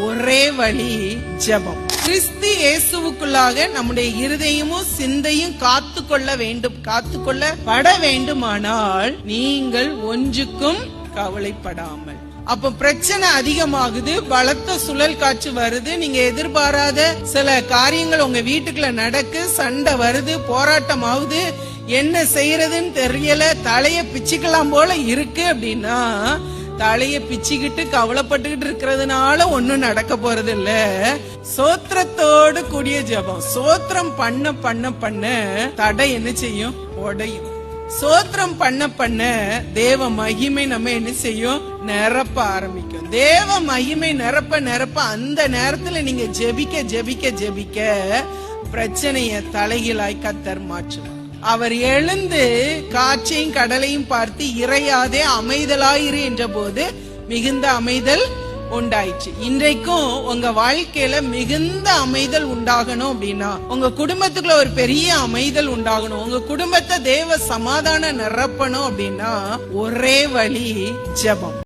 ஒரே வழி ஜெபம். கிறிஸ்து இயேசுவுக்குள்ளாக நம்முடைய இருதயமும் சிந்தையும் காத்துக்கொள்ளப்பட வேண்டுமானால் நீங்கள் ஒன்றுக்கும் கவலைப்படாமல். அப்ப பிரச்சனை அதிகமாகுது, பலத்த சுழல் காற்று வருது, நீங்க எதிர்பாராத சில காரியங்கள் உங்க வீட்டுக்குள்ள நடக்கு, சண்டை வருது, போராட்டம் ஆகுது, என்ன செய்யறதுன்னு தெரியல, தலைய பிச்சுக்கலாம் போல இருக்கு அப்படின்னா தலைய பிச்சுக்கிட்டு கவலைப்பட்டுக்கிட்டு இருக்கிறதுனால ஒன்னும் நடக்க போறது இல்ல. சோத்திரத்தோடு கூடிய ஜெபம். சோத்திரம் பண்ண பண்ண பண்ண தடை என்ன செய்யும்? உடையும். சோத்திரம் பண்ண பண்ண தேவ மகிமை நம்ம என்ன செய்யும்? நிரப்ப ஆரம்பிக்கும். தேவ மகிமை நிரப்ப நிரப்ப அந்த நேரத்துல நீங்க ஜெபிக்க ஜெபிக்க ஜெபிக்க பிரச்சனைய தலைகீழாய் கர்த்தர் மாற்றுவார். அவர் எழுந்து காற்றையும் கடலையும் பார்த்து இறையாதே அமைதலாயிரு என்ற போது மிகுந்த அமைதல் உண்டாயிற்று. இன்றைக்கும் உங்க வாழ்க்கையில மிகுந்த அமைதல் உண்டாகணும் அப்படின்னா, உங்க குடும்பத்துக்குள்ள ஒரு பெரிய அமைதல் உண்டாகணும், உங்க குடும்பத்தை தேவ சமாதானம் நிரப்பணும் அப்படின்னா ஒரே வழி ஜெபம்.